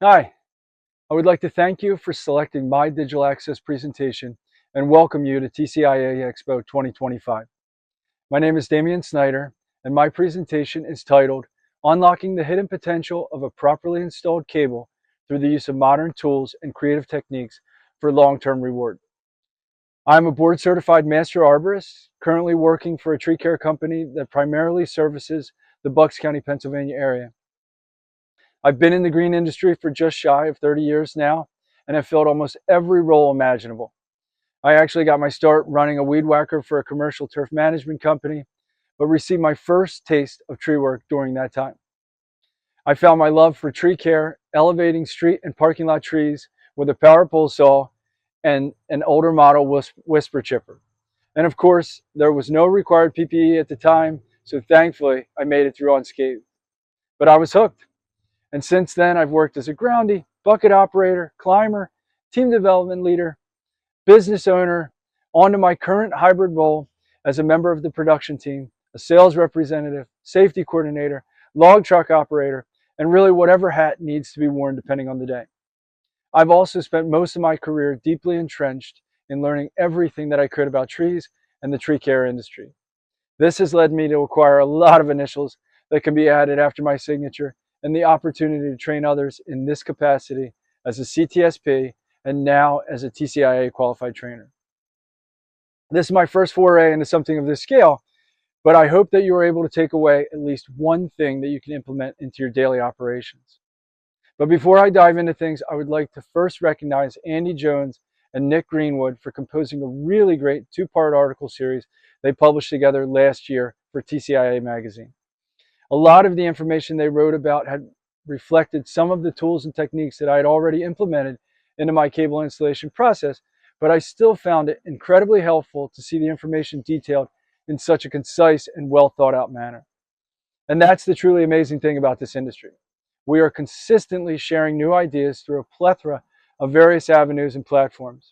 Hi, I would like to thank you for selecting my digital access presentation and welcome you to TCIA Expo 2025. My name is Damian Snyder, and my presentation is titled Unlocking the Hidden Potential of a Properly Installed Cable Through the Use of Modern Tools and Creative Techniques for Long-Term Reward. I'm a board-certified master arborist, currently working for a tree care company that primarily services the Bucks County, Pennsylvania area. I've been in the green industry for just shy of 30 years now and have filled almost every role imaginable. I actually got my start running a weed whacker for a commercial turf management company, but received my first taste of tree work during that time. I found my love for tree care, elevating street and parking lot trees with a power pole saw and an older model whisper chipper. And of course, there was no required PPE at the time, so thankfully I made it through unscathed. But I was hooked. And since then, I've worked as a groundie, bucket operator, climber, team development leader, business owner, on to my current hybrid role as a member of the production team, a sales representative, safety coordinator, log truck operator, and really whatever hat needs to be worn depending on the day. I've also spent most of my career deeply entrenched in learning everything that I could about trees and the tree care industry. This has led me to acquire a lot of initials that can be added after my signature and the opportunity to train others in this capacity as a CTSP and now as a TCIA qualified trainer. This is my first foray into something of this scale, but I hope that you are able to take away at least one thing that you can implement into your daily operations. But before I dive into things, I would like to first recognize Andy Jones and Nick Greenwood for composing a really great two-part article series they published together last year for TCIA magazine. A lot of the information they wrote about had reflected some of the tools and techniques that I had already implemented into my cable installation process, but I still found it incredibly helpful to see the information detailed in such a concise and well thought out manner. And that's the truly amazing thing about this industry. We are consistently sharing new ideas through a plethora of various avenues and platforms.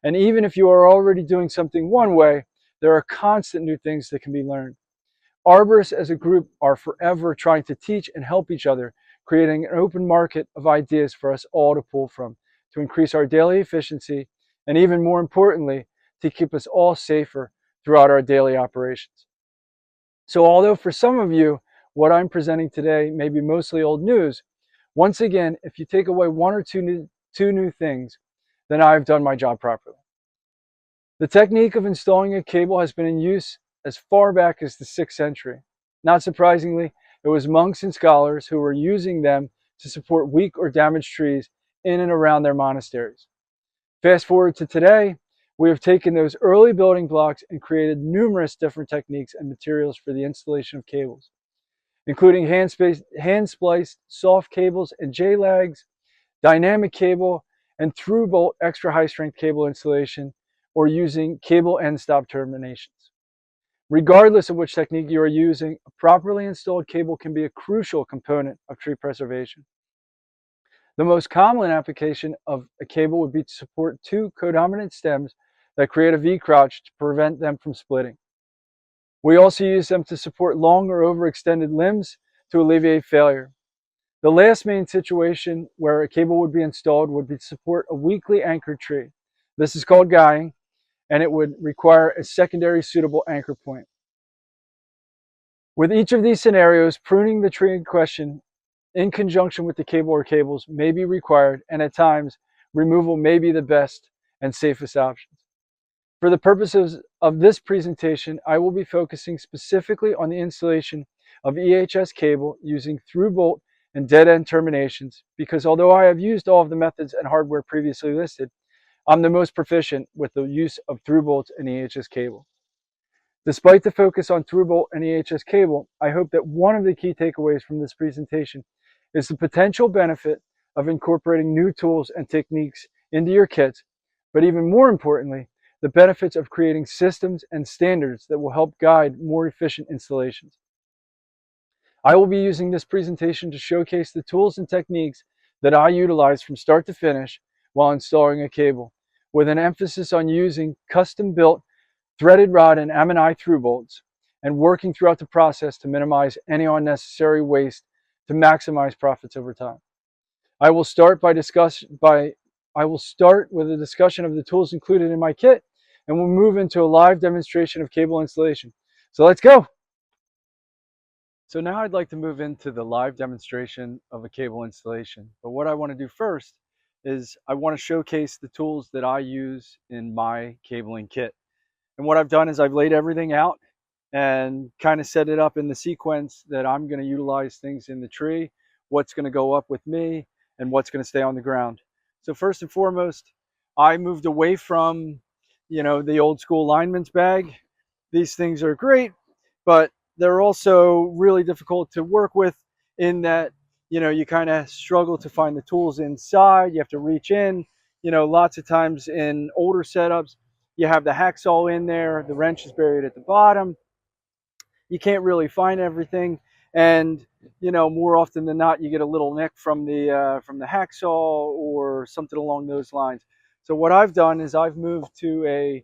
And even if you are already doing something one way, there are constant new things that can be learned. Arborists as a group are forever trying to teach and help each other, creating an open market of ideas for us all to pull from to increase our daily efficiency and, even more importantly, to keep us all safer throughout our daily operations. So although for some of you, what I'm presenting today may be mostly old news, once again, if you take away one or two new things, then I've done my job properly. The technique of installing a cable has been in use as far back as the 6th century. Not surprisingly, it was monks and scholars who were using them to support weak or damaged trees in and around their monasteries. Fast forward to today, we have taken those early building blocks and created numerous different techniques and materials for the installation of cables, including hand-spliced soft cables and J-lags, dynamic cable, and through-bolt extra high-strength cable installation, or using cable end-stop terminations. Regardless of which technique you are using, a properly installed cable can be a crucial component of tree preservation. The most common application of a cable would be to support two codominant stems that create a V-crotch to prevent them from splitting. We also use them to support long or overextended limbs to alleviate failure. The last main situation where a cable would be installed would be to support a weakly anchored tree. This is called guying, and it would require a secondary suitable anchor point. With each of these scenarios, pruning the tree in question in conjunction with the cable or cables may be required, and at times, removal may be the best and safest options. For the purposes of this presentation, I will be focusing specifically on the installation of EHS cable using through-bolt and dead-end terminations, because although I have used all of the methods and hardware previously listed, I'm the most proficient with the use of through-bolt and EHS cable. Despite the focus on through-bolt and EHS cable, I hope that one of the key takeaways from this presentation is the potential benefit of incorporating new tools and techniques into your kits, but even more importantly, the benefits of creating systems and standards that will help guide more efficient installations. I will be using this presentation to showcase the tools and techniques that I utilize from start to finish while installing a cable, with an emphasis on using custom-built threaded rod and Ammonite through bolts, and working throughout the process to minimize any unnecessary waste to maximize profits over time. I will start I will start with a discussion of the tools included in my kit, and we'll move into a live demonstration of cable installation. So let's go. So now I'd like to move into the live demonstration of a cable installation. But what I want to do first is I want to showcase the tools that I use in my cabling kit. And what I've done is I've laid everything out and kind of set it up in the sequence that I'm going to utilize things in the tree, what's going to go up with me, and what's going to stay on the ground. So first and foremost, I moved away from, the old school lineman's bag. These things are great, but they're also really difficult to work with in that, you kind of struggle to find the tools inside. You have to reach in, lots of times in older setups, you have the hacksaw in there, the wrench is buried at the bottom. You can't really find everything, and more often than not, you get a little nick from the hacksaw or something along those lines. So what I've done is I've moved to a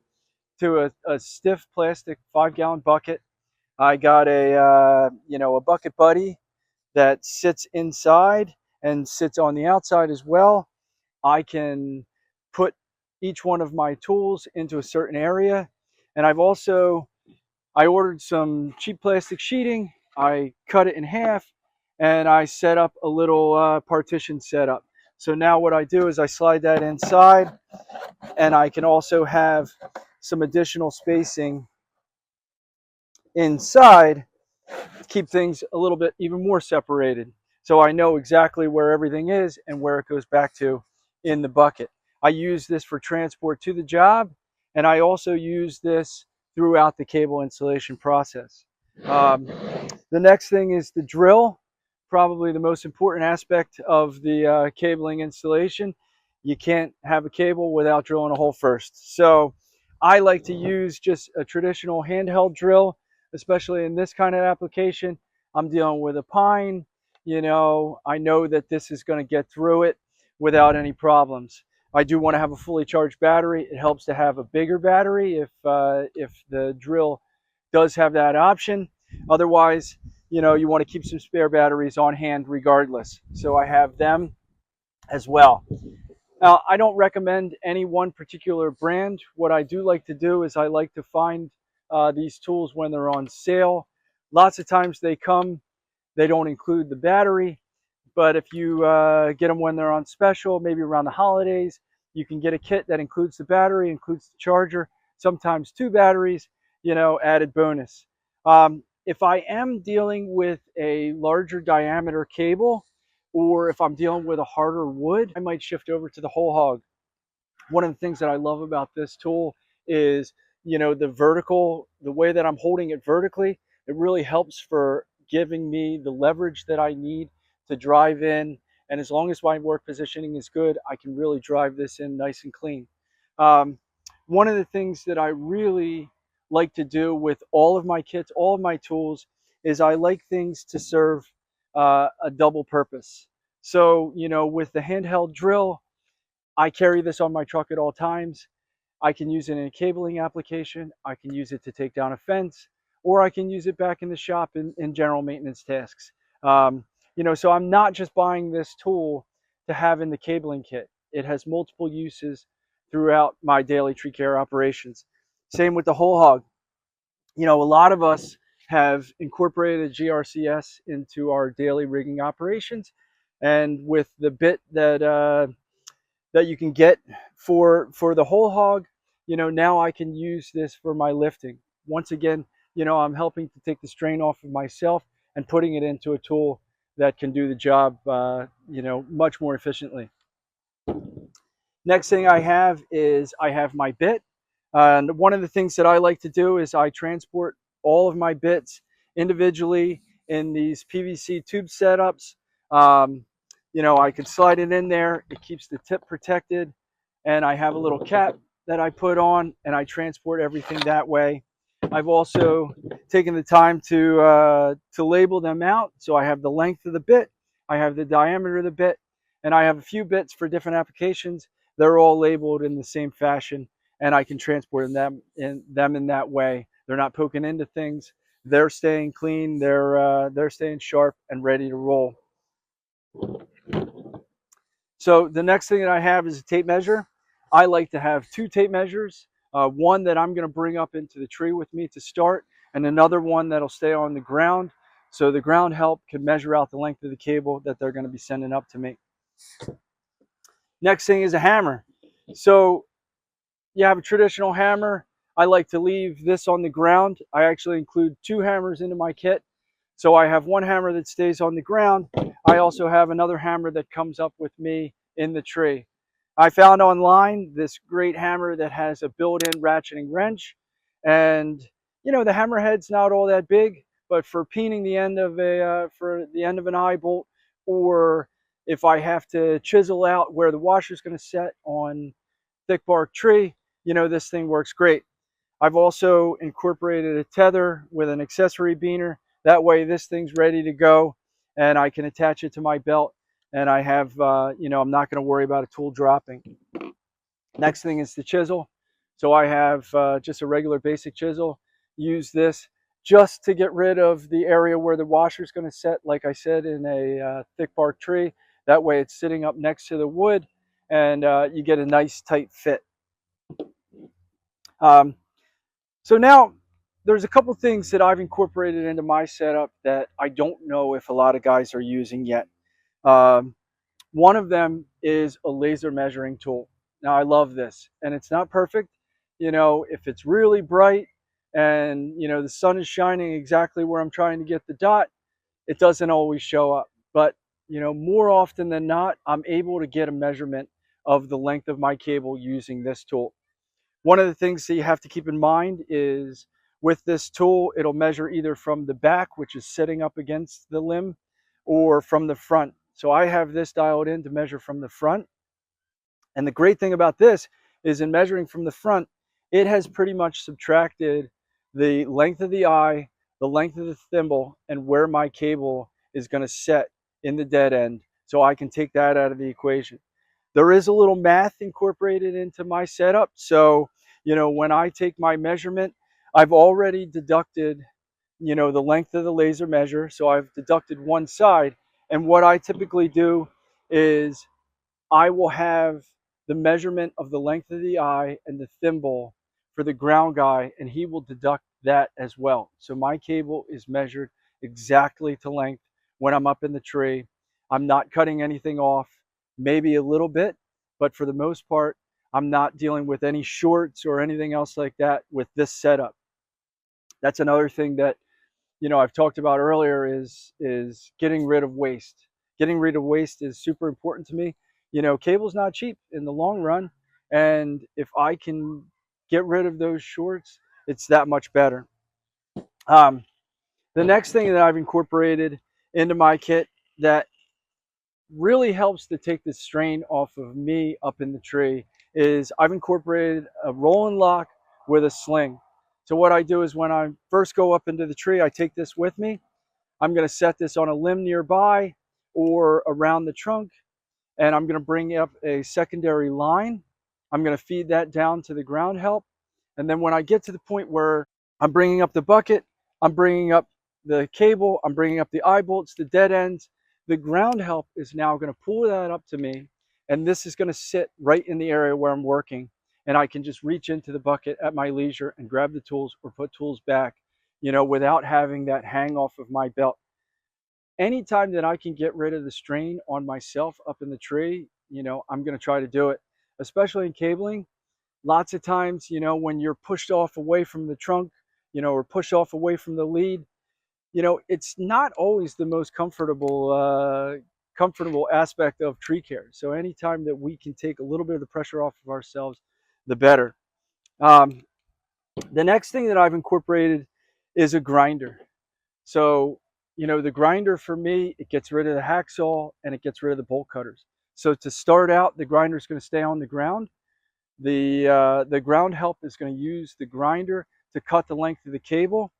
stiff plastic 5-gallon bucket. I got a bucket buddy that sits inside and sits on the outside as well. I can put each one of my tools into a certain area, and I ordered some cheap plastic sheeting. I cut it in half, and I set up a little partition setup. So now what I do is I slide that inside, and I can also have some additional spacing inside to keep things a little bit even more separated. So I know exactly where everything is and where it goes back to in the bucket. I use this for transport to the job, and I also use this throughout the cable installation process. Um, the next thing is the drill, probably the most important aspect of the cabling installation. You can't have a cable without drilling a hole first. So I like to use just a traditional handheld drill, especially in this kind of application. I'm dealing with a pine. I know that this is going to get through it without any problems. I do want to have a fully charged battery. It helps to have a bigger battery if the drill does have that option. Otherwise, you want to keep some spare batteries on hand regardless. So I have them as well. Now, I don't recommend any one particular brand. What I do like to do is I like to find these tools when they're on sale. Lots of times they don't include the battery, but if you get them when they're on special, maybe around the holidays, you can get a kit that includes the battery, includes the charger, sometimes 2 batteries, added bonus. If I am dealing with a larger diameter cable, or if I'm dealing with a harder wood, I might shift over to the whole hog. One of the things that I love about this tool is, the way that I'm holding it vertically, it really helps for giving me the leverage that I need to drive in. And as long as my work positioning is good, I can really drive this in nice and clean. Um, One of the things that I really like to do with all of my kits, all of my tools, is I like things to serve a double purpose. So, with the handheld drill, I carry this on my truck at all times. I can use it in a cabling application. I can use it to take down a fence, or I can use it back in the shop in general maintenance tasks. So I'm not just buying this tool to have in the cabling kit. It has multiple uses throughout my daily tree care operations. Same with the whole hog. A lot of us have incorporated GRCS into our daily rigging operations, and with the bit that you can get for the whole hog, now I can use this for my lifting. Once again, I'm helping to take the strain off of myself and putting it into a tool that can do the job much more efficiently. Next thing I have is I have my bit. And one of the things that I like to do is I transport all of my bits individually in these PVC tube setups. I could slide it in there. It keeps the tip protected. And I have a little cap that I put on, and I transport everything that way. I've also taken the time to label them out. So I have the length of the bit, I have the diameter of the bit, and I have a few bits for different applications. They're all labeled in the same fashion, and I can transport them in that way. They're not poking into things. They're staying clean. They're staying sharp and ready to roll. So the next thing that I have is a tape measure. I like to have two tape measures, one that I'm going to bring up into the tree with me to start, and another one that'll stay on the ground, so the ground help can measure out the length of the cable that they're going to be sending up to me. Next thing is a hammer. So you have a traditional hammer. I like to leave this on the ground. I actually include two hammers into my kit. So I have one hammer that stays on the ground. I also have another hammer that comes up with me in the tree. I found online this great hammer that has a built-in ratcheting wrench. And you know, the hammerhead's not all that big, but for peening the end of an eye bolt, or if I have to chisel out where the washer's going to set on thick bark tree, you know, this thing works great. I've also incorporated a tether with an accessory beaner. That way this thing's ready to go and I can attach it to my belt, and I have, you know, I'm not going to worry about a tool dropping. Next thing is the chisel. So I have just a regular basic chisel. Use this just to get rid of the area where the washer is going to set, like I said, in a thick bark tree. That way it's sitting up next to the wood, and you get a nice tight fit. So now there's a couple things that I've incorporated into my setup that I don't know if a lot of guys are using yet. One of them is a laser measuring tool. Now I love this, and it's not perfect. You know, if it's really bright and, you know, the sun is shining exactly where I'm trying to get the dot, it doesn't always show up. But, you know, more often than not, I'm able to get a measurement of the length of my cable using this tool. One of the things that you have to keep in mind is with this tool, it'll measure either from the back, which is sitting up against the limb, or from the front. So I have this dialed in to measure from the front. And the great thing about this is in measuring from the front, it has pretty much subtracted the length of the eye, the length of the thimble, and where my cable is going to set in the dead end. So I can take that out of the equation. There is a little math incorporated into my setup. So, you know, when I take my measurement, I've already deducted, you know, the length of the laser measure. So I've deducted one side. And what I typically do is I will have the measurement of the length of the eye and the thimble for the ground guy, and he will deduct that as well. So my cable is measured exactly to length when I'm up in the tree. I'm not cutting anything off, maybe a little bit, but for the most part, I'm not dealing with any shorts or anything else like that with this setup. That's another thing that, you know, I've talked about earlier is getting rid of waste. Getting rid of waste is super important to me. You know, cable's not cheap in the long run, and if I can get rid of those shorts, it's that much better. The next thing that I've incorporated into my kit that really helps to take the strain off of me up in the tree is I've incorporated a roll and lock with a sling. So what I do is when I first go up into the tree, I take this with me. I'm going to set this on a limb nearby or around the trunk, and I'm going to bring up a secondary line. I'm going to feed that down to the ground help. And then when I get to the point where I'm bringing up the bucket, I'm bringing up the cable, I'm bringing up the eye bolts, the dead ends, the ground help is now going to pull that up to me. And this is going to sit right in the area where I'm working. And I can just reach into the bucket at my leisure and grab the tools or put tools back, you know, without having that hang off of my belt. Anytime that I can get rid of the strain on myself up in the tree, you know, I'm going to try to do it, especially in cabling. Lots of times, you know, when you're pushed off away from the trunk, you know, or pushed off away from the lead, you know, it's not always the most comfortable aspect of tree care. So anytime that we can take a little bit of the pressure off of ourselves, the better. The next thing that I've incorporated is a grinder. So, you know, the grinder for me, it gets rid of the hacksaw and it gets rid of the bolt cutters. So to start out, the grinder is going to stay on the ground. The ground help is going to use the grinder to cut the length of the cable.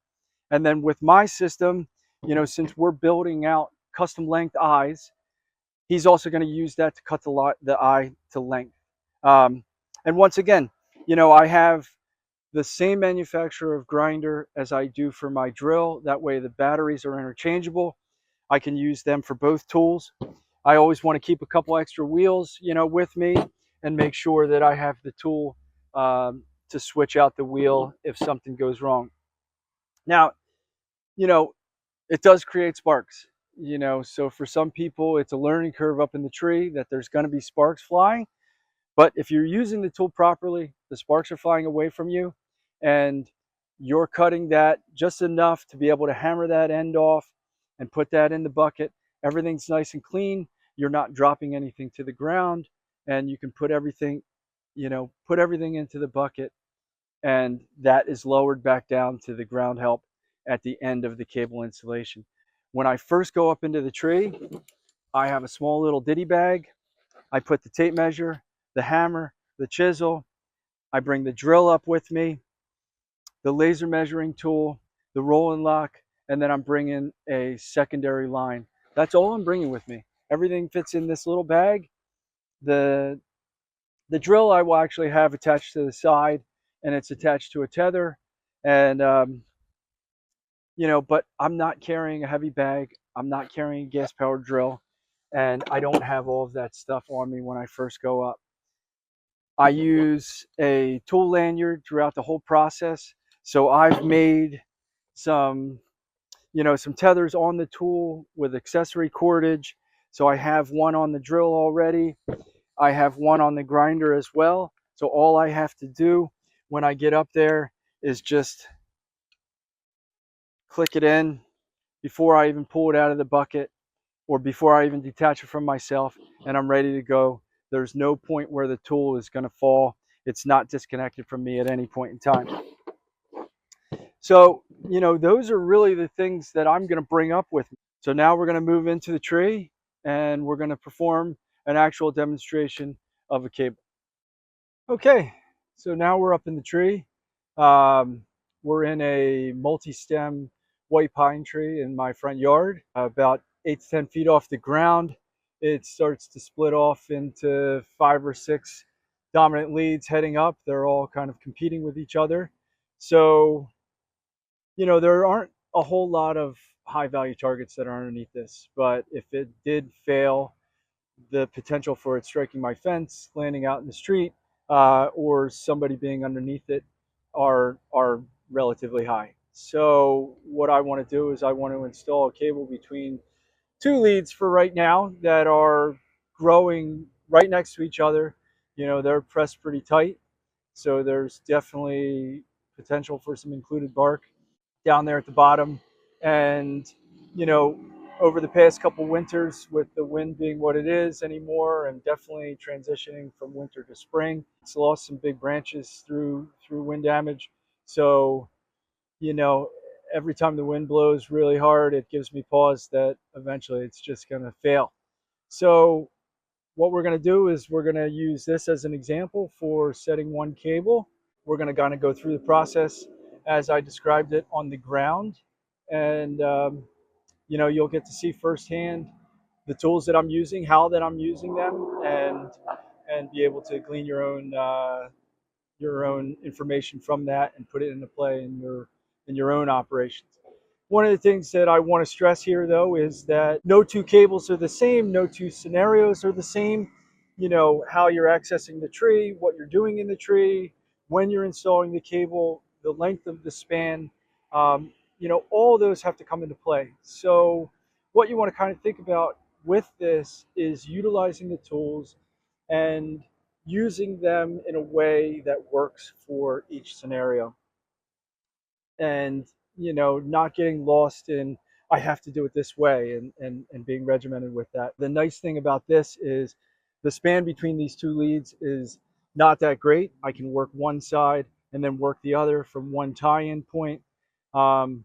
And then with my system, you know, since we're building out custom length eyes, he's also going to use that to cut the eye to length. And once again, you know, I have the same manufacturer of grinder as I do for my drill. That way the batteries are interchangeable. I can use them for both tools. I always want to keep a couple extra wheels, with me, and make sure that I have the tool to switch out the wheel if something goes wrong. Now, you know, it does create sparks, so for some people, it's a learning curve up in the tree that there's going to be sparks flying. But if you're using the tool properly, the sparks are flying away from you, and you're cutting that just enough to be able to hammer that end off and put that in the bucket. Everything's nice and clean. You're not dropping anything to the ground, and you can put everything, into the bucket, and that is lowered back down to the ground help at the end of the cable installation. When I first go up into the tree, I have a small little ditty bag. I put the tape measure, the hammer, the chisel. I bring the drill up with me, the laser measuring tool, the roll and lock, and then I'm bringing a secondary line. That's all I'm bringing with me. Everything fits in this little bag. The the drill I will actually have attached to the side, and it's attached to a tether. And but I'm not carrying a heavy bag. I'm not carrying a gas powered drill, and I don't have all of that stuff on me when I first go up. I use a tool lanyard throughout the whole process. So I've made some, some tethers on the tool with accessory cordage. So I have one on the drill already. I have one on the grinder as well. So all I have to do when I get up there is just click it in before I even pull it out of the bucket, or before I even detach it from myself, and I'm ready to go. There's no point where the tool is going to fall. It's not disconnected from me at any point in time. So, those are really the things that I'm going to bring up with me. So now we're going to move into the tree, and we're going to perform an actual demonstration of a cable. Okay, so now we're up in the tree. We're in a multi-stem white pine tree in my front yard, about 8 to 10 feet off the ground. It starts to split off into 5 or 6 dominant leads heading up. They're all kind of competing with each other. So, there aren't a whole lot of high value targets that are underneath this, but if it did fail, the potential for it striking my fence, landing out in the street, or somebody being underneath it are relatively high. So what I want to do is I want to install a cable between 2 leads for right now that are growing right next to each other. They're pressed pretty tight, so there's definitely potential for some included bark down there at the bottom. And, you know, over the past couple winters, with the wind being what it is anymore, and definitely transitioning from winter to spring, it's lost some big branches through wind damage. So, you know, every time the wind blows really hard, it gives me pause that eventually it's just going to fail. So what we're going to do is we're going to use this as an example for setting one cable. We're going to kind of go through the process as I described it on the ground, and you'll get to see firsthand the tools that I'm using, how that I'm using them, and be able to glean your own information from that and put it into play in your own operations. One of the things that I want to stress here, though, is that no 2 cables are the same, no 2 scenarios are the same. How you're accessing the tree, what you're doing in the tree, when you're installing the cable, the length of the span, all those have to come into play. So what you want to kind of think about with this is utilizing the tools and using them in a way that works for each scenario, and not getting lost in I have to do it this way, and being regimented with that. The nice thing about this is the span between these 2 leads is not that great. I can work one side and then work the other from one tie-in point. um,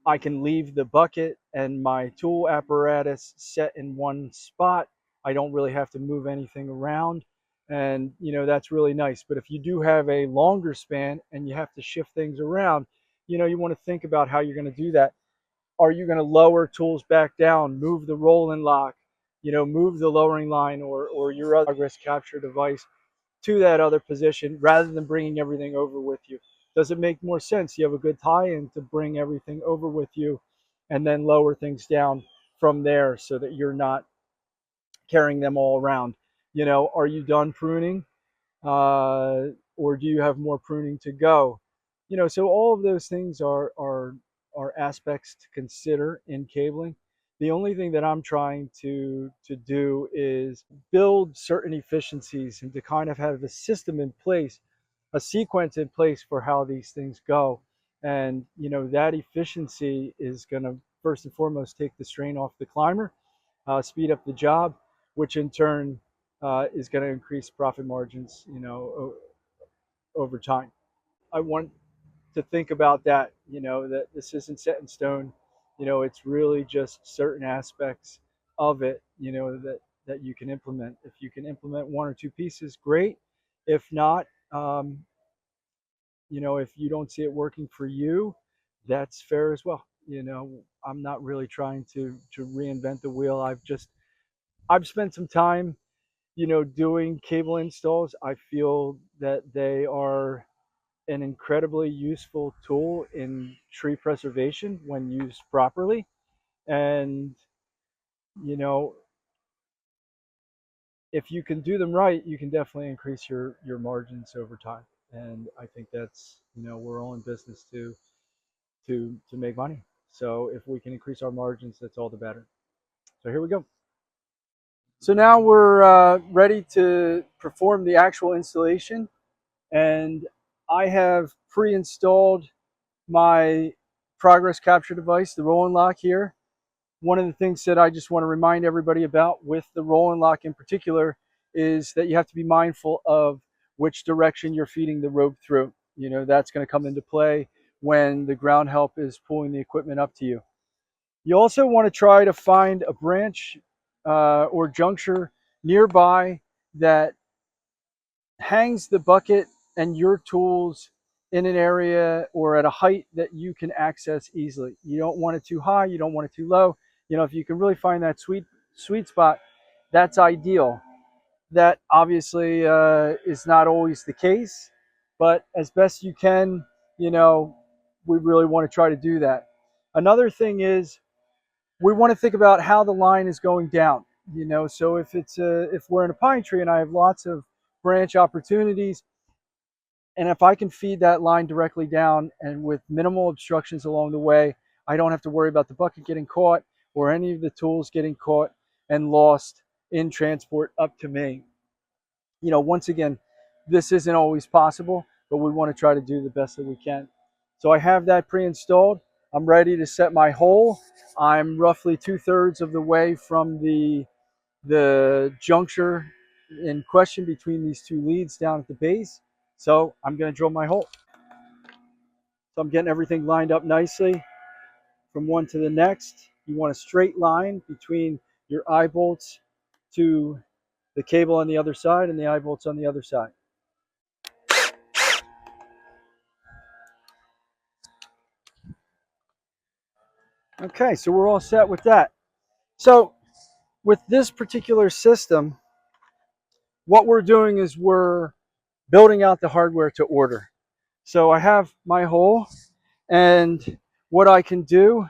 I can leave the bucket and my tool apparatus set in one spot. I don't really have to move anything around. And, that's really nice. But if you do have a longer span and you have to shift things around, you want to think about how you're going to do that. Are you going to lower tools back down, move the roll and lock, move the lowering line, or your other progress capture device to that other position rather than bringing everything over with you? Does it make more sense? You have a good tie-in to bring everything over with you and then lower things down from there, so that you're not carrying them all around. You know, are you done pruning? Or do you have more pruning to go? You know, so all of those things are aspects to consider in cabling. The only thing that I'm trying to do is build certain efficiencies and to kind of have a system in place, a sequence in place for how these things go. And you know that efficiency is going to first and foremost take the strain off the climber, speed up the job, which in turn is going to increase profit margins, you know, over time. I want to think about that, you know, that this isn't set in stone. You know, it's really just certain aspects of it, you know, that you can implement. If you can implement one or two pieces, great. If not, you know, if you don't see it working for you, that's fair as well. You know, I'm not really trying to reinvent the wheel. I've spent some time, you know, doing cable installs. I feel that they are an incredibly useful tool in tree preservation when used properly. And, you know, if you can do them right, you can definitely increase your margins over time. And I think that's, you know, we're all in business to make money. So if we can increase our margins, that's all the better. So here we go. So now we're ready to perform the actual installation, and I have pre-installed my progress capture device, the Roll and Lock here. One of the things that I just want to remind everybody about with the Roll and Lock in particular is that you have to be mindful of which direction you're feeding the rope through. You know, that's going to come into play when the ground help is pulling the equipment up to you. You also want to try to find a branch or juncture nearby that hangs the bucket and your tools in an area or at a height that you can access easily. You don't want it too high, you don't want it too low. You know, if you can really find that sweet spot, that's ideal. That obviously is not always the case, but as best you can, you know, we really want to try to do that. Another thing is we want to think about how the line is going down. You know, so if we're in a pine tree and I have lots of branch opportunities, and if I can feed that line directly down and with minimal obstructions along the way, I don't have to worry about the bucket getting caught or any of the tools getting caught and lost in transport up to me. You know, once again, this isn't always possible, but we want to try to do the best that we can. So I have that pre-installed. I'm ready to set my hole. I'm roughly 2/3 of the way from the juncture in question between these two leads down at the base. So I'm going to drill my hole. So I'm getting everything lined up nicely from one to the next. You want a straight line between your eye bolts to the cable on the other side and the eye bolts on the other side. Okay, so we're all set with that. So with this particular system, what we're doing is we're building out the hardware to order. So I have my hole, and what I can do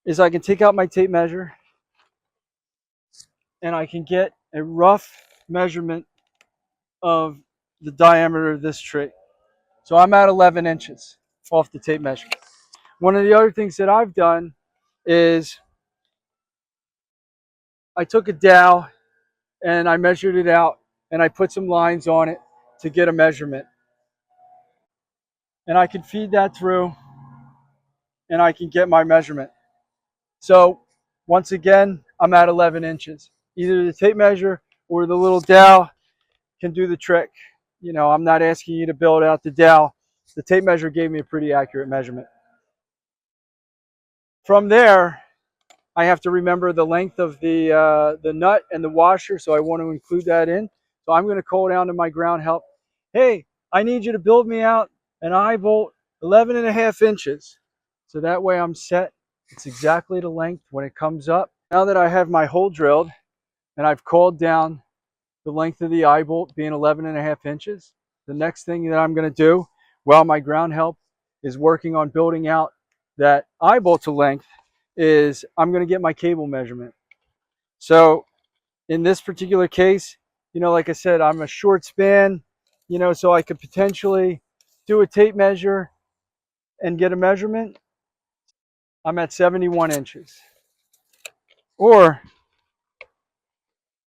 is I can take out my tape measure and I can get a rough measurement of the diameter of this tree. So I'm at 11 inches off the tape measure. One of the other things that I've done is I took a dowel and I measured it out and I put some lines on it to get a measurement. And I can feed that through and I can get my measurement. So once again, I'm at 11 inches. Either the tape measure or the little dowel can do the trick. You know, I'm not asking you to build out the dowel. The tape measure gave me a pretty accurate measurement. From there, I have to remember the length of the nut and the washer, so I want to include that in. So I'm going to call down to my ground help. Hey, I need you to build me out an eye bolt 11.5 inches. So that way I'm set. It's exactly the length when it comes up. Now that I have my hole drilled and I've called down the length of the eye bolt being 11.5 inches, the next thing that I'm going to do while my ground help is working on building out that eye bolt to length is I'm going to get my cable measurement. So In this particular case, like I said, I'm a short span, so I could potentially do a tape measure and get a measurement. I'm at 71 inches. Or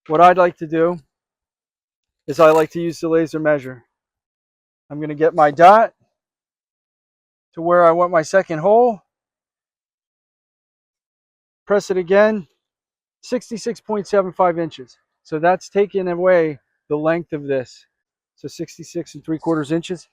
what I'd like to do is I like to use the laser measure. I'm going to get my dot to where I want my second hole, press it again, 66.75 inches. So that's taking away the length of this. So 66 3/4 inches.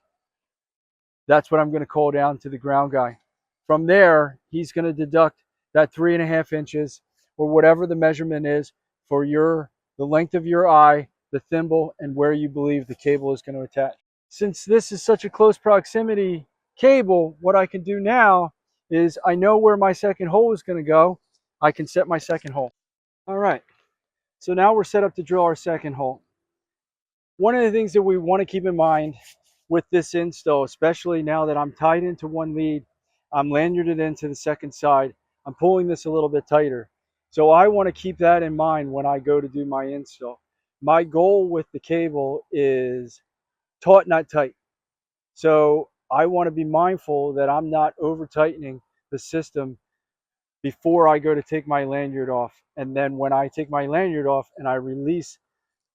That's what I'm going to call down to the ground guy. From there, he's going to deduct that 3.5 inches or whatever the measurement is for the length of your eye, the thimble, and where you believe the cable is going to attach. Since this is such a close proximity cable, what I can do now is I know where my second hole is going to go. I can set my second hole. All right, so now we're set up to drill our second hole. One of the things that we want to keep in mind with this install, especially now that I'm tied into one lead, I'm lanyarded into the second side, I'm pulling this a little bit tighter. So I want to keep that in mind when I go to do my install. My goal with the cable is taut, not tight. So I want to be mindful that I'm not over tightening the system before I go to take my lanyard off. And then when I take my lanyard off and I release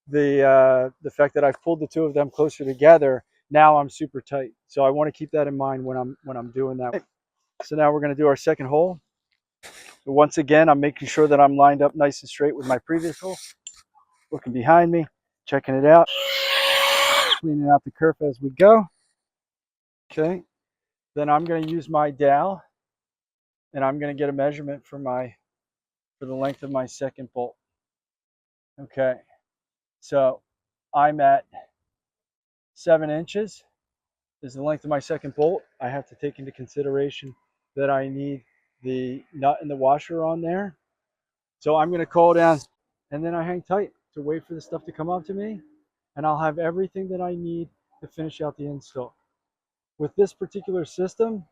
the fact that I've pulled the two of them closer together, now I'm super tight. So I want to keep that in mind when I'm doing that. So now we're going to do our second hole. So once again, I'm making sure that I'm lined up nice and straight with my previous hole. Looking behind me, checking it out, cleaning out the kerf as we go. Okay. Then I'm going to use my dowel, and I'm going to get a measurement for the length of my second bolt. Okay. So I'm at 7 inches is the length of my second bolt. I have to take into consideration that I need the nut and the washer on there. So I'm going to call down, and then I hang tight to wait for the stuff to come up to me, and I'll have everything that I need to finish out the install. With this particular system,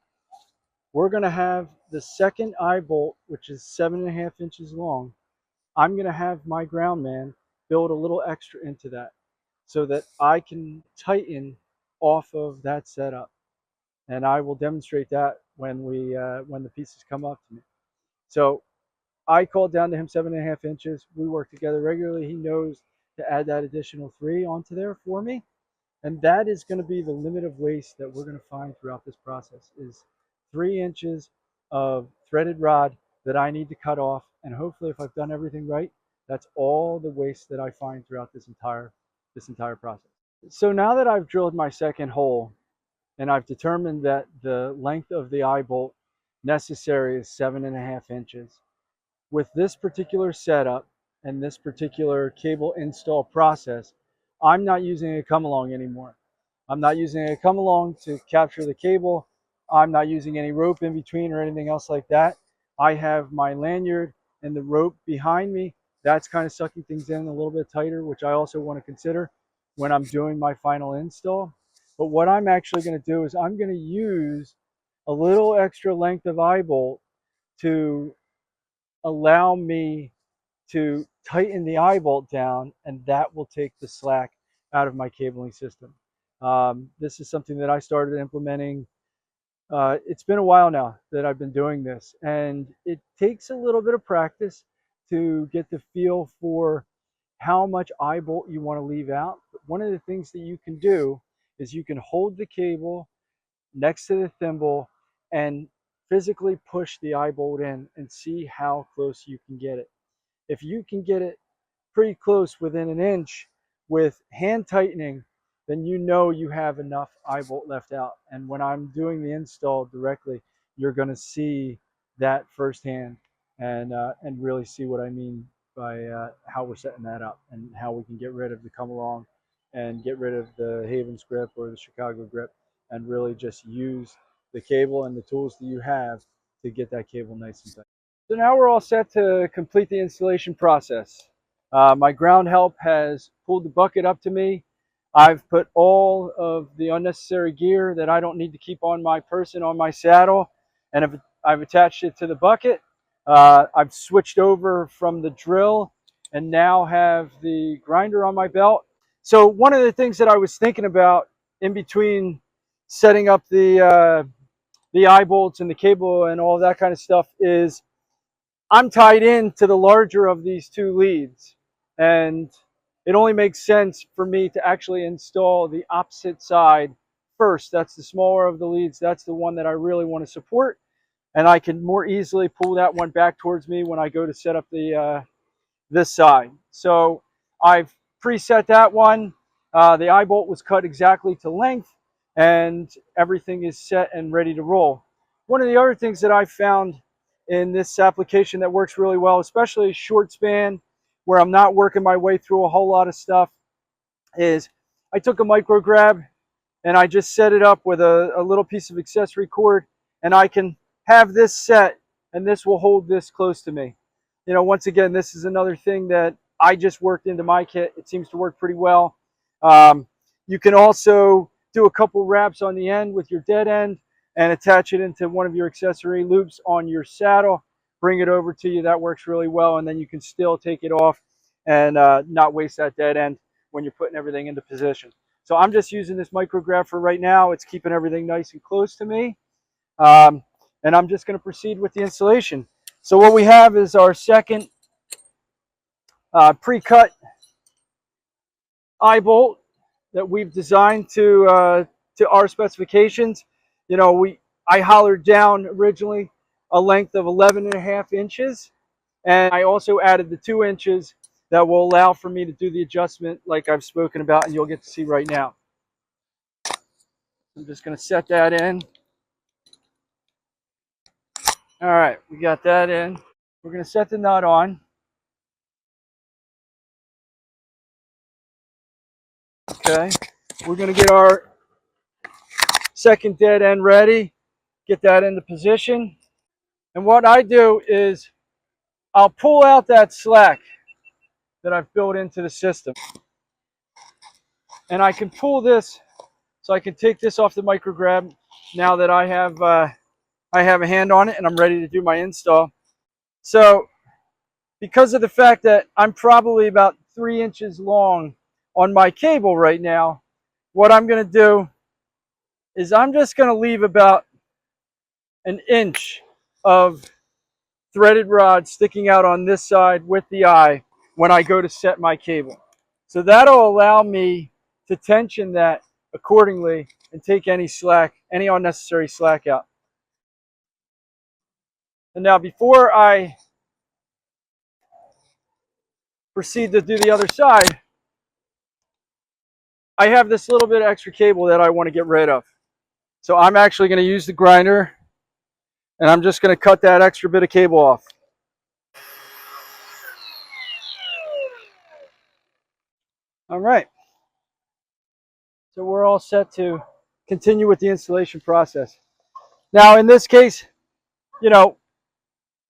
we're going to have the second eye bolt, which is 7.5 inches long. I'm going to have my ground man build a little extra into that so that I can tighten off of that setup. And I will demonstrate that when the pieces come up to me. So I called down to him 7.5 inches. We work together regularly. He knows to add that additional 3 onto there for me. And that is going to be the limit of waste that we're going to find throughout this process is 3 inches of threaded rod that I need to cut off. And hopefully if I've done everything right, that's all the waste that I find throughout this entire process. So now that I've drilled my second hole, and I've determined that the length of the eye bolt necessary is 7.5 inches. With this particular setup and this particular cable install process, I'm not using a come along anymore. I'm not using a come along to capture the cable. I'm not using any rope in between or anything else like that. I have my lanyard and the rope behind me. That's kind of sucking things in a little bit tighter, which I also want to consider when I'm doing my final install. But what I'm actually going to do is I'm going to use a little extra length of eye bolt to allow me to tighten the eye bolt down, and that will take the slack out of my cabling system. This is something that I started implementing. It's been a while now that I've been doing this, and it takes a little bit of practice to get the feel for how much eye bolt you want to leave out. But one of the things that you can do is you can hold the cable next to the thimble and physically push the eye bolt in and see how close you can get it. If you can get it pretty close within an inch with hand tightening, then you know you have enough eye bolt left out. And when I'm doing the install directly, you're going to see that firsthand and really see what I mean by how we're setting that up and how we can get rid of the come along and get rid of the Havens grip or the Chicago grip and really just use the cable and the tools that you have to get that cable nice and tight. So now we're all set to complete the installation process. My ground help has pulled the bucket up to me. I've put all of the unnecessary gear that I don't need to keep on my person on my saddle, and I've attached it to the bucket. I've switched over from the drill and now have the grinder on my belt. So one of the things that I was thinking about in between setting up the eye bolts and the cable and all that kind of stuff is I'm tied in to the larger of these two leads, and it only makes sense for me to actually install the opposite side first. That's the smaller of the leads. That's the one that I really want to support, and I can more easily pull that one back towards me when I go to set up the this side. So I've preset that one. The eye bolt was cut exactly to length, and everything is set and ready to roll. One of the other things that I found in this application that works really well, especially short span, where I'm not working my way through a whole lot of stuff, is I took a micro grab and I just set it up with a little piece of accessory cord, and I can have this set, and this will hold this close to me. You know, once again, this is another thing that I just worked into my kit. It seems to work pretty well. You can also do a couple wraps on the end with your dead end and attach it into one of your accessory loops on your saddle. Bring it over to you. That works really well, and then you can still take it off and not waste that dead end when you're putting everything into position. So I'm just using this micro grab for right now. It's keeping everything nice and close to me. And I'm just going to proceed with the installation. So what we have is our second pre-cut eye bolt that we've designed to our specifications. You know, I hollered down originally a length of 11.5 inches, and I also added the 2 inches that will allow for me to do the adjustment like I've spoken about, and you'll get to see right now. I'm just going to set that in. All right, we got that in. We're going to set the nut on. Okay, we're going to get our second dead end ready, get that into position. And what I do is I'll pull out that slack that I've built into the system. And I can pull this, so I can take this off the micro grab now that I have a hand on it and I'm ready to do my install. So because of the fact that I'm probably about 3 inches long on my cable right now, what I'm going to do is I'm just going to leave about an inch of threaded rod sticking out on this side with the eye when I go to set my cable. So that'll allow me to tension that accordingly and take any slack, any unnecessary slack out. And now before I proceed to do the other side, I have this little bit of extra cable that I want to get rid of. So I'm actually going to use the grinder, and I'm just going to cut that extra bit of cable off. All right. So we're all set to continue with the installation process. Now in this case, you know,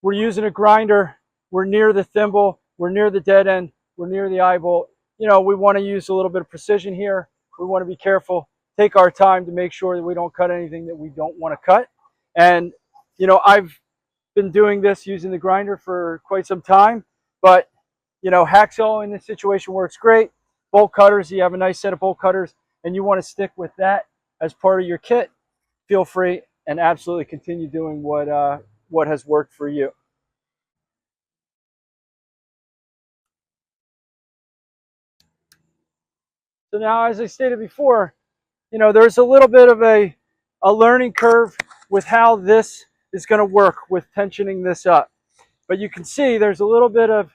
we're using a grinder, we're near the thimble, we're near the dead end, we're near the eye bolt. You know, we want to use a little bit of precision here. We want to be careful, take our time to make sure that we don't cut anything that we don't want to cut. And, you know, I've been doing this using the grinder for quite some time, but, you know, hacksaw in this situation works great. Bolt cutters, you have a nice set of bolt cutters and you want to stick with that as part of your kit, feel free and absolutely continue doing what has worked for you. So now, as I stated before, you know, there's a little bit of a learning curve with how this is going to work with tensioning this up. But you can see there's a little bit of,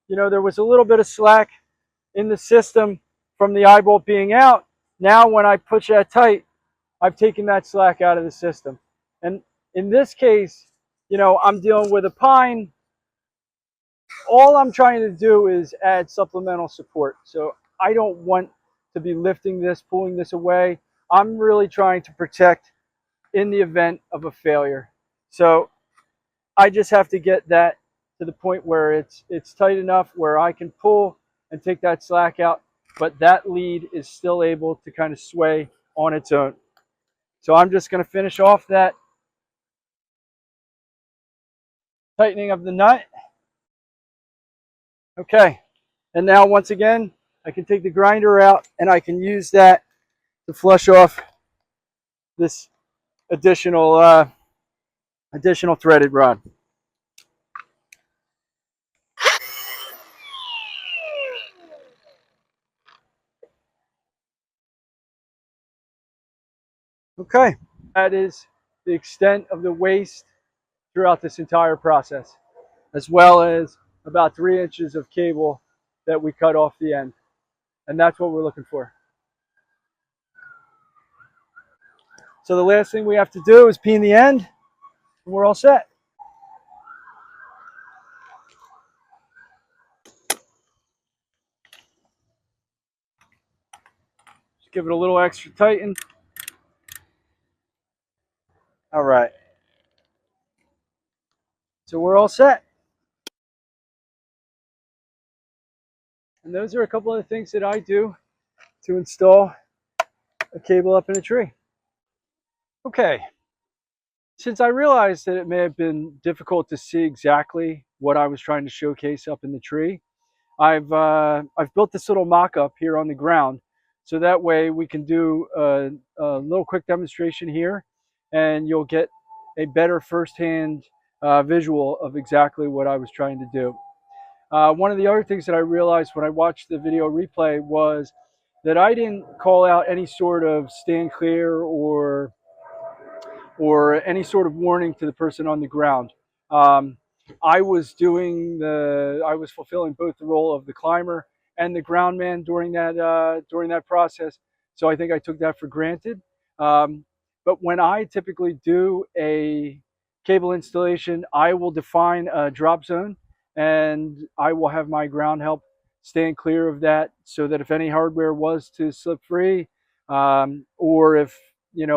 you know, there was a little bit of slack in the system from the eye bolt being out. Now when I push that tight, I've taken that slack out of the system. And in this case, you know, I'm dealing with a pine. All I'm trying to do is add supplemental support. So I don't want to be lifting this, pulling this away. I'm really trying to protect in the event of a failure. So I just have to get that to the point where it's tight enough where I can pull and take that slack out, but that lead is still able to kind of sway on its own. So I'm just going to finish off that tightening of the nut. Okay, And now once again, I can take the grinder out and I can use that to flush off this additional threaded rod. Okay, that is the extent of the waste throughout this entire process, as well as about 3 inches of cable that we cut off the end. And that's what we're looking for. So the last thing we have to do is peen the end, and we're all set. Just give it a little extra tighten. All right. So we're all set. And those are a couple of the things that I do to install a cable up in a tree. Okay. Since I realized that it may have been difficult to see exactly what I was trying to showcase up in the tree, I've built this little mock-up here on the ground, so that way we can do a little quick demonstration here, and you'll get a better firsthand visual of exactly what I was trying to do. One of the other things that I realized when I watched the video replay was that I didn't call out any sort of stand clear or any sort of warning to the person on the ground. I was fulfilling both the role of the climber and the ground man during that process. So I think I took that for granted. But when I typically do a cable installation, I will define a drop zone, and I will have my ground help stand clear of that, so that if any hardware was to slip free, or if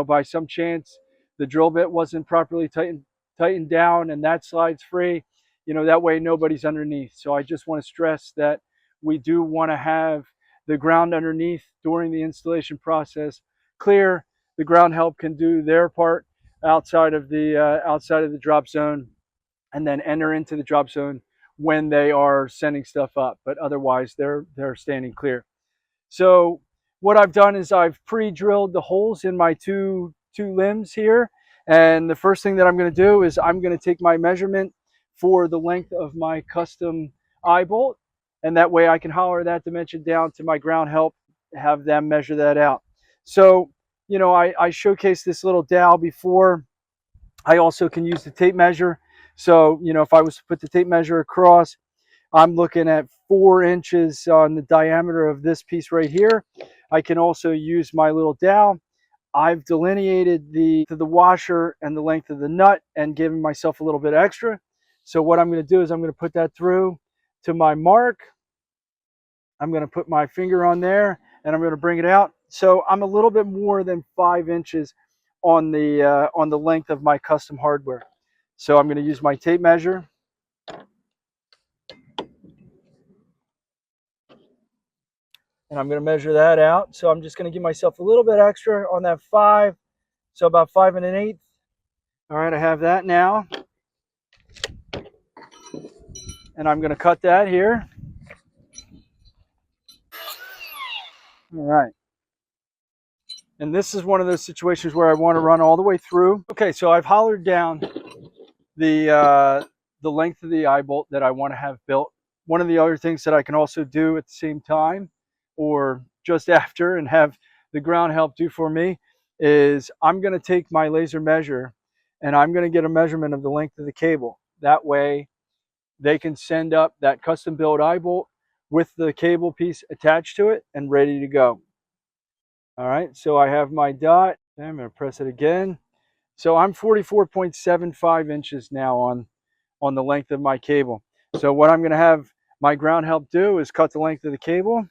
by some chance the drill bit wasn't properly tightened down and that slides free, that way nobody's underneath. So I just want to stress that we do want to have the ground underneath during the installation process clear. The ground help can do their part outside of the drop zone, and then enter into the drop zone when they are sending stuff up. But otherwise, they're standing clear. So what I've done is I've pre-drilled the holes in my two limbs here. And the first thing that I'm going to do is I'm going to take my measurement for the length of my custom eye bolt. And that way I can holler that dimension down to my ground help, have them measure that out. So, I showcased this little dowel before. I also can use the tape measure. So, if I was to put the tape measure across, I'm looking at 4 inches on the diameter of this piece right here. I can also use my little dowel. I've delineated the washer and the length of the nut and given myself a little bit extra. So what I'm going to do is I'm going to put that through to my mark. I'm going to put my finger on there and I'm going to bring it out. So I'm a little bit more than 5 inches on the length of my custom hardware. So I'm going to use my tape measure. And I'm going to measure that out. So I'm just going to give myself a little bit extra on that 5. So about 5 1/8. All right, I have that now. And I'm going to cut that here. All right. And this is one of those situations where I want to run all the way through. Okay, so I've hollered down the length of the eye bolt that I want to have built. One of the other things that I can also do at the same time or just after and have the ground help do for me is I'm going to take my laser measure and I'm going to get a measurement of the length of the cable. That way they can send up that custom built eye bolt with the cable piece attached to it and ready to go. All right, so I have my dot. I'm going to press it again. So I'm 44.75 inches now on the length of my cable. So what I'm going to have my ground help do is cut the length of the cable.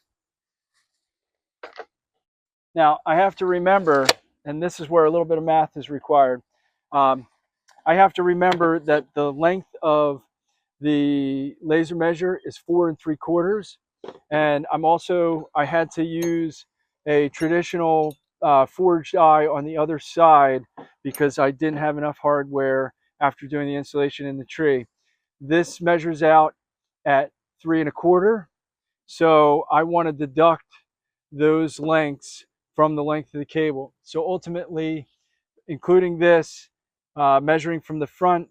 Now I have to remember, and this is where a little bit of math is required. I have to remember that the length of the laser measure is 4 3/4, and I had to use a traditional forged eye on the other side because I didn't have enough hardware after doing the installation in the tree. This measures out at 3 1/4, So I want to deduct those lengths from the length of the cable. So ultimately, including this, measuring from the front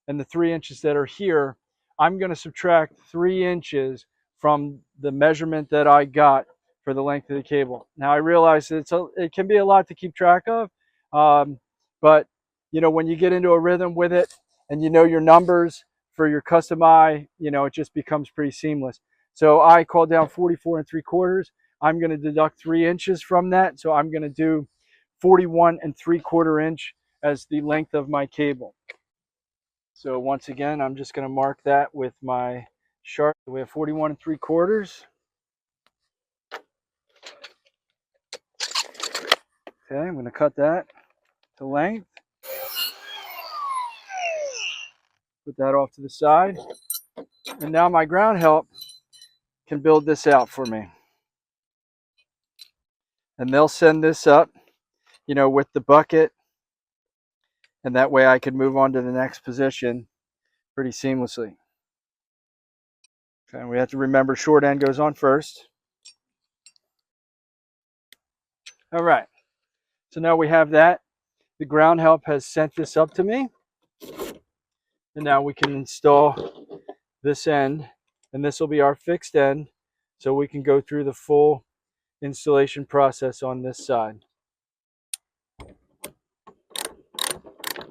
and the 3 inches that are here, I'm going to subtract 3 inches from the measurement that I got for the length of the cable. Now I realize that it can be a lot to keep track of, but you know, when you get into a rhythm with it and you know your numbers for your custom eye, you know, it just becomes pretty seamless. So I called down 44 3/4. I'm going to deduct 3 inches from that. So I'm going to do 41 3/4 inch as the length of my cable. So once again, I'm just going to mark that with my sharp. We have 41 3/4. Okay, I'm going to cut that to length. Put that off to the side. And now my ground help can build this out for me. And they'll send this up, you know, with the bucket. And that way I can move on to the next position pretty seamlessly. Okay, we have to remember short end goes on first. All right, so now we have that. The ground help has sent this up to me. And now we can install this end, and this will be our fixed end, so we can go through the full installation process on this side.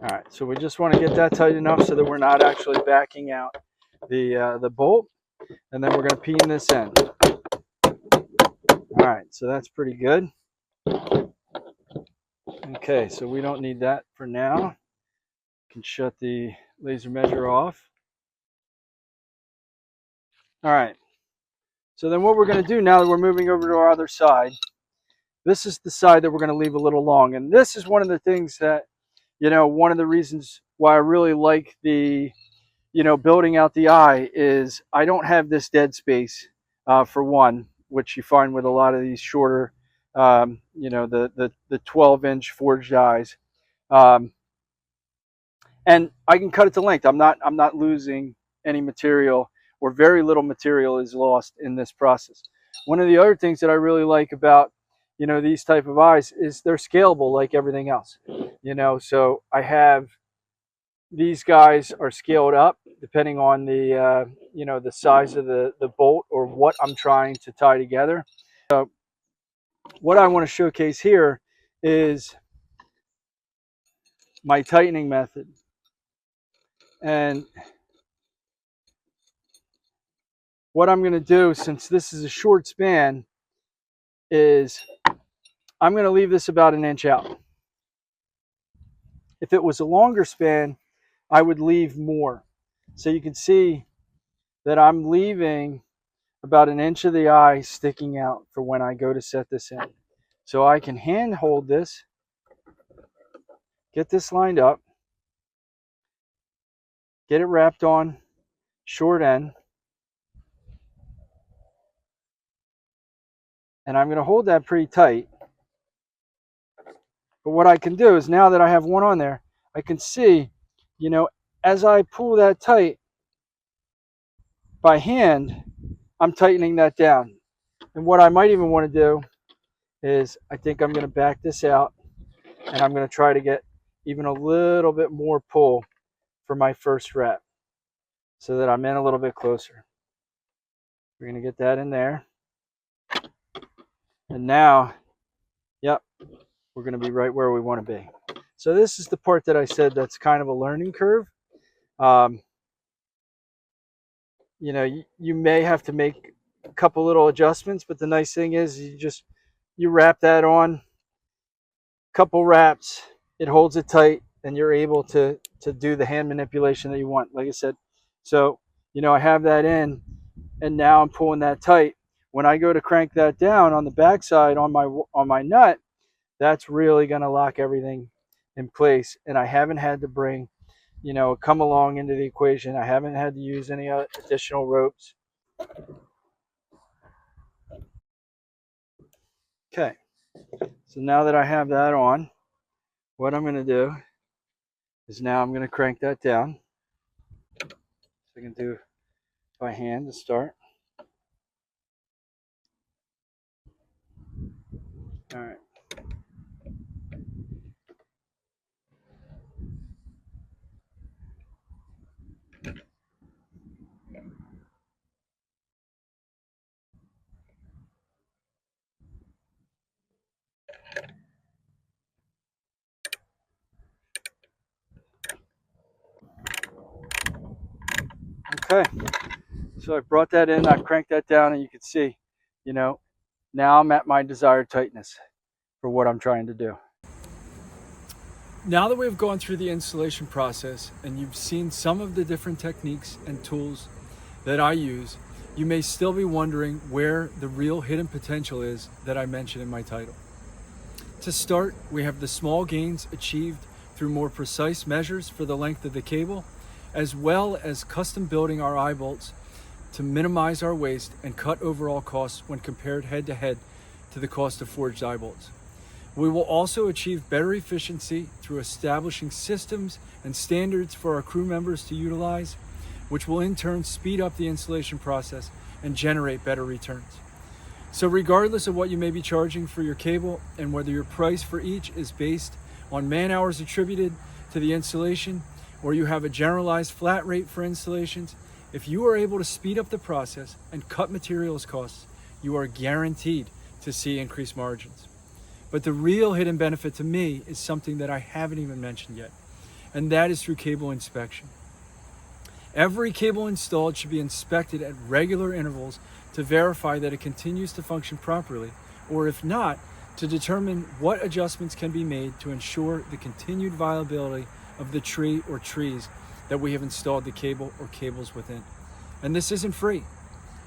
All right, so we just want to get that tight enough so that we're not actually backing out the bolt, and then we're going to peen this end. All right, so that's pretty good. Okay, so we don't need that for now. Can shut the laser measure off. All right, so then what we're going to do now that we're moving over to our other side, this is the side that we're going to leave a little long. And this is one of the things that, you know, one of the reasons why I really like the, you know, building out the eye is I don't have this dead space for one, which you find with a lot of these shorter, you know, the 12-inch forged eyes. And I can cut it to length. I'm not losing any material, or very little material is lost in this process. One of the other things that I really like about, you know, these type of eyes is they're scalable like everything else. You know, so I have these guys are scaled up depending on the you know, the size of the bolt or what I'm trying to tie together. So what I want to showcase here is my tightening method. And what I'm going to do, since this is a short span, is I'm going to leave this about an inch out. If it was a longer span, I would leave more. So you can see that I'm leaving about an inch of the eye sticking out for when I go to set this in. So I can hand hold this, get this lined up, get it wrapped on short end, and I'm going to hold that pretty tight. But what I can do is, now that I have one on there, I can see, you know, as I pull that tight by hand, I'm tightening that down. And what I might even want to do is, I think I'm going to back this out, and I'm going to try to get even a little bit more pull for my first wrap so that I'm in a little bit closer. We're going to get that in there. And now, yep, we're going to be right where we want to be. So this is the part that I said that's kind of a learning curve. You know, you may have to make a couple little adjustments, but the nice thing is you wrap that on, couple wraps, it holds it tight, and you're able to do the hand manipulation that you want, like I said. So, you know, I have that in, and now I'm pulling that tight. When I go to crank that down on the backside on my nut, that's really going to lock everything in place. And I haven't had to bring, you know, come along into the equation. I haven't had to use any additional ropes. Okay, so now that I have that on, what I'm going to do is now I'm going to crank that down. So I can do by hand to start. All right. Okay, so I brought that in, I cranked that down, and you can see, now I'm at my desired tightness for what I'm trying to do. Now that we've gone through the installation process and you've seen some of the different techniques and tools that I use, you may still be wondering where the real hidden potential is that I mentioned in my title. To start, we have the small gains achieved through more precise measures for the length of the cable, as well as custom building our eye bolts to minimize our waste and cut overall costs when compared head to head to the cost of forged eye bolts. We will also achieve better efficiency through establishing systems and standards for our crew members to utilize, which will in turn speed up the installation process and generate better returns. So regardless of what you may be charging for your cable and whether your price for each is based on man hours attributed to the installation, or you have a generalized flat rate for installations, if you are able to speed up the process and cut materials costs, you are guaranteed to see increased margins. But the real hidden benefit to me is something that I haven't even mentioned yet, and that is through cable inspection. Every cable installed should be inspected at regular intervals to verify that it continues to function properly, or if not, to determine what adjustments can be made to ensure the continued viability of the tree or trees that we have installed the cable or cables within. And this isn't free.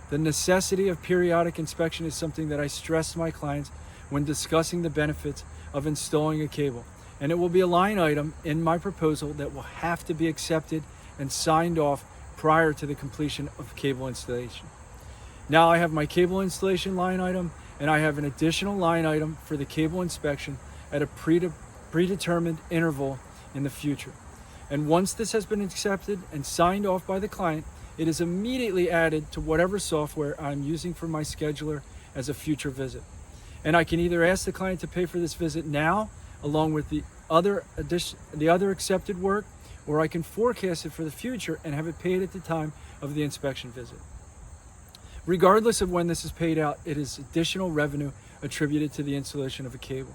The necessity of periodic inspection is something that I stress to my clients when discussing the benefits of installing a cable. And it will be a line item in my proposal that will have to be accepted and signed off prior to the completion of cable installation. Now I have my cable installation line item, and I have an additional line item for the cable inspection at a predetermined interval in the future. And once this has been accepted and signed off by the client, it is immediately added to whatever software I'm using for my scheduler as a future visit. And I can either ask the client to pay for this visit now, along with the other accepted work, or I can forecast it for the future and have it paid at the time of the inspection visit. Regardless of when this is paid out, it is additional revenue attributed to the installation of a cable.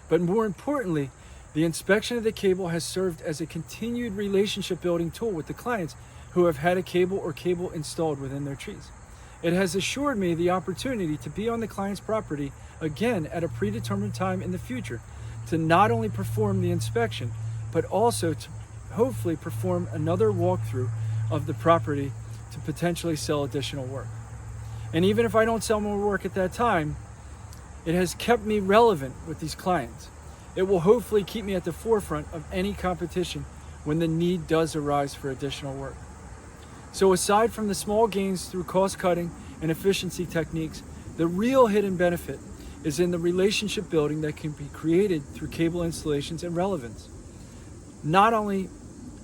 But more importantly, the inspection of the cable has served as a continued relationship building tool with the clients who have had a cable or cable installed within their trees. It has assured me the opportunity to be on the client's property again at a predetermined time in the future to not only perform the inspection, but also to hopefully perform another walkthrough of the property to potentially sell additional work. And even if I don't sell more work at that time, it has kept me relevant with these clients. It will hopefully keep me at the forefront of any competition when the need does arise for additional work. So aside from the small gains through cost cutting and efficiency techniques, the real hidden benefit is in the relationship building that can be created through cable installations and relevance. Not only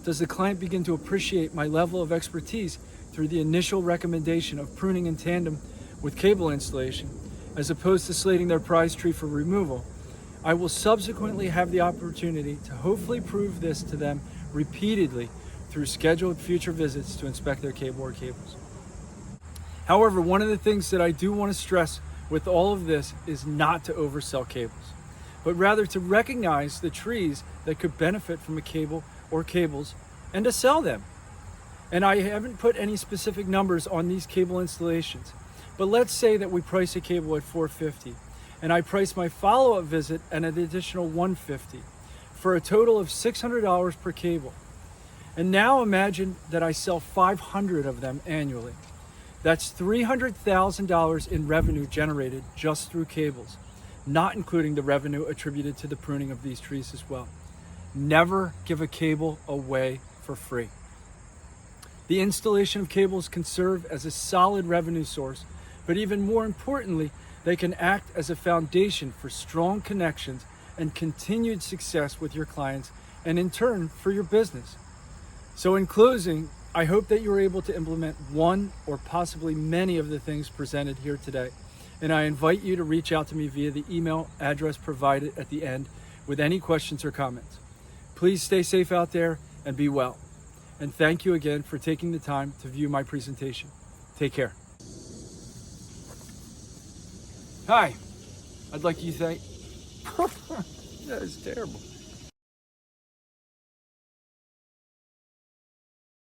does the client begin to appreciate my level of expertise through the initial recommendation of pruning in tandem with cable installation, as opposed to slating their prize tree for removal, I will subsequently have the opportunity to hopefully prove this to them repeatedly through scheduled future visits to inspect their cable or cables. However, one of the things that I do want to stress with all of this is not to oversell cables, but rather to recognize the trees that could benefit from a cable or cables and to sell them. And I haven't put any specific numbers on these cable installations, but let's say that we price a cable at $450 and I price my follow-up visit at an additional $150 for a total of $600 per cable. And now imagine that I sell 500 of them annually. That's $300,000 in revenue generated just through cables, not including the revenue attributed to the pruning of these trees as well. Never give a cable away for free. The installation of cables can serve as a solid revenue source, but even more importantly, they can act as a foundation for strong connections and continued success with your clients, and in turn for your business. So in closing, I hope that you were able to implement one or possibly many of the things presented here today, and I invite you to reach out to me via the email address provided at the end with any questions or comments. Please stay safe out there and be well. And thank you again for taking the time to view my presentation. Take care. Hi, I'd like you to thank... That is terrible.